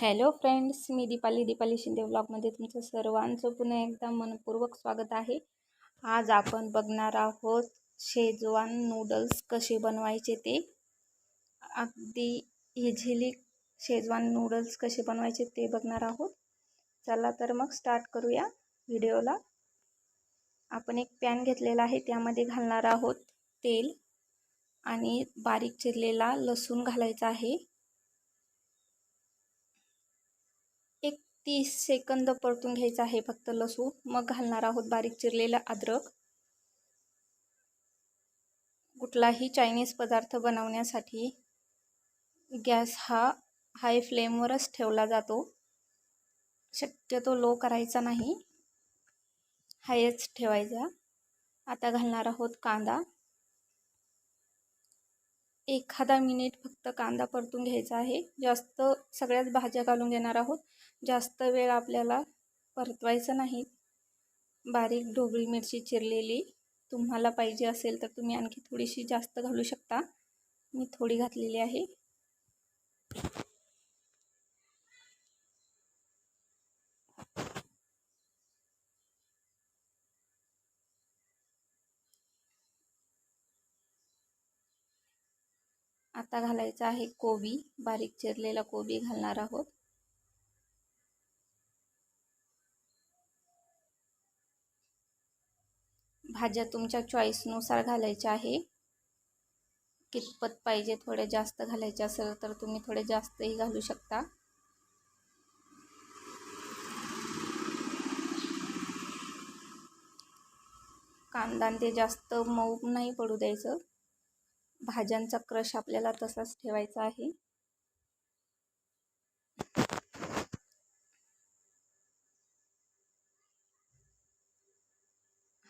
Hello friends, मी दीपाली शिंदे व्लॉगमध्ये तुमचं सर्वांचं पुन्हा एकदा मनपूर्वक स्वागत आहे. आज आपण बघणार आहोत शेजवान नूडल्स कसे बनवायचे ते. अगदी इझिली शेजवान नूडल्स कसे बनवायचे ते बघणार आहोत. चला तर मग स्टार्ट करूया व्हिडिओला. आपण एक पॅन घेतलेला आहे, त्यामध्ये घालणार आहोत तेल आणि बारीक चिरलेला लसूण घालायचा आहे. 30 सेकंद परतून घ्यायचा आहे फक्त लसूण. मग घालणार आहोत बारीक चिरलेला अद्रक. कुठलाही चायनीज पदार्थ बनवण्यासाठी गॅस हा हाय फ्लेमवरच ठेवला जातो. शक्यतो लो करायचा नाही, हायच ठेवायचा. आता घालणार आहोत कांदा. एखादा मिनिट फक्त कांदा परतून घ्यायचा आहे. जास्त सगळ्याच भाज्या घालून घेणार आहोत. जास्त वेळ आपल्याला परतवायचं नाही. बारीक ढोबळी मिरची चिरलेली, तुम्हाला पाहिजे असेल तर तुम्ही आणखी थोडीशी जास्त घालू शकता. मी थोडी घातलेली आहे. आता घालायचा आहे कोबी. बारीक चिरलेला कोबी घालणार आहोत. भाज्या तुमच्या चॉईसनुसार घालायच्या आहे. कितपत पाहिजे, थोडे जास्त घालायचे असेल तर तुम्ही थोडे जास्तही घालू शकता. कांदा ते जास्त मऊ नाही पडू द्यायचं. भाज्यांचा क्रश आपल्याला तसाच ठेवायचा आहे.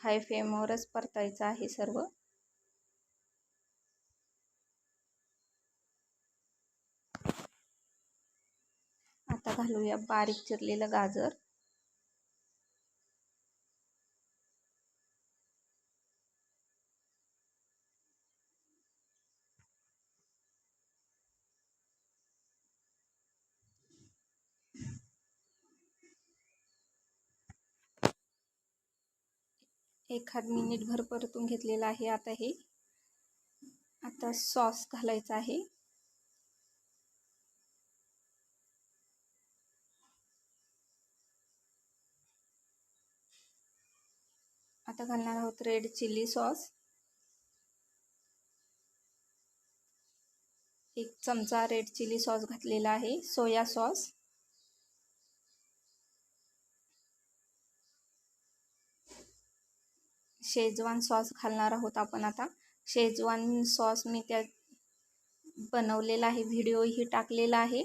हाय फ्लेमवरच परतायचं आहे सर्व. आता घालूया बारीक चिरलेलं गाजर. एखाद मिनिटभर परतून घेतलेलं आहे. आता सॉस घालायचा आहे. आता घालणार आहोत रेड चिली सॉस. 1 चमचा रेड चिली सॉस घातलेला आहे. सोया सॉस, शेजवान सॉस घालणार आहोत आपण. आता शेजवान सॉस मी त्या बनवलेला आहे, व्हिडिओही टाकलेला आहे.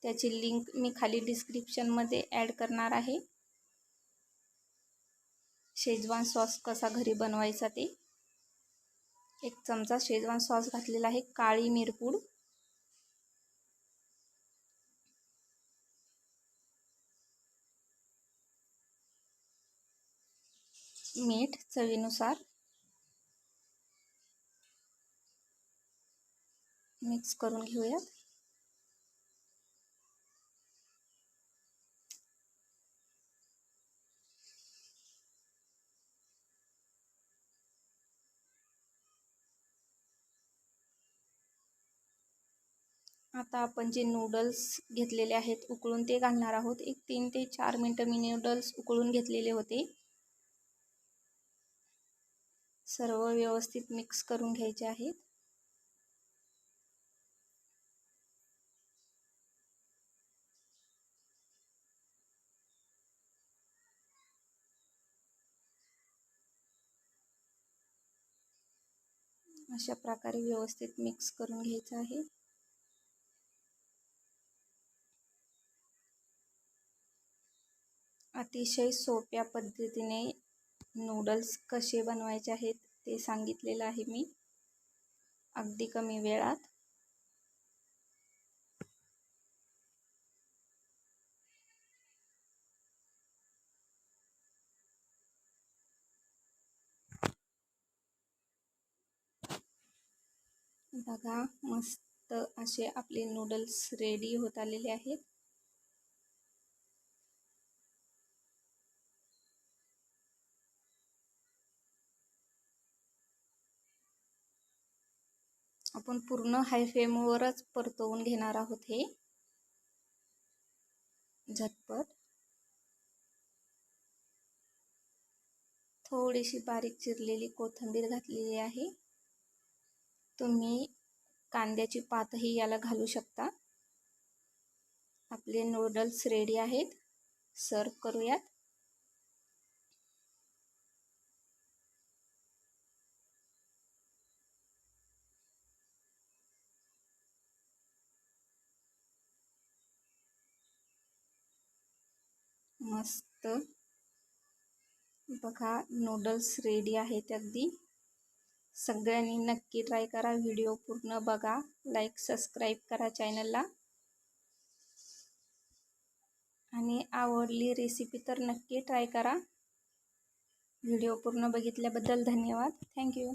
त्याची लिंक मी खाली डिस्क्रिप्शनमध्ये ॲड करणार आहे. शेजवान सॉस कसा घरी बनवायचा ते. 1 चमचा शेजवान सॉस घातलेला आहे. काळी मिरपूड, मीठ चवीनुसार. मिक्स करून घेऊयात. आता आपण जे नूडल्स घेतलेले आहेत उकळून ते घालणार आहोत. 3 ते 4 मिनटं मी नूडल्स उकळून घेतलेले होते. सर्व व्यवस्थित मिक्स करून घ्यायचे आहेत. अशा प्रकारे व्यवस्थित मिक्स करून घ्यायचं आहे. अतिशय सोप्या पद्धतीने नूडल्स कसे बनवायचे आहेत ते सांगितलेलं आहे मी, अगदी कमी वेळात. बघा, मस्त मस्त असे आपले नूडल्स रेडी होत आलेले आहेत. आपण पूर्ण हाय फ्लेमवरच परतवून घेणार आहोत हे झटपट. थोडीशी बारीक चिरलेली कोथिंबीर घातलेली आहे. तुम्ही कांद्याची पातही याला घालू शकता. आपले नूडल्स रेडी आहेत. सर्व करूयात. मस्त बघा, नूडल्स रेडी आहेत अगदी. सगळ्यांनी नक्की ट्राय करा. व्हिडिओ पूर्ण बघा. लाईक सबस्क्राईब करा चॅनलला. आणि आवडली रेसिपी तर नक्की ट्राय करा. व्हिडिओ पूर्ण बघितल्याबद्दल धन्यवाद. थँक्यू.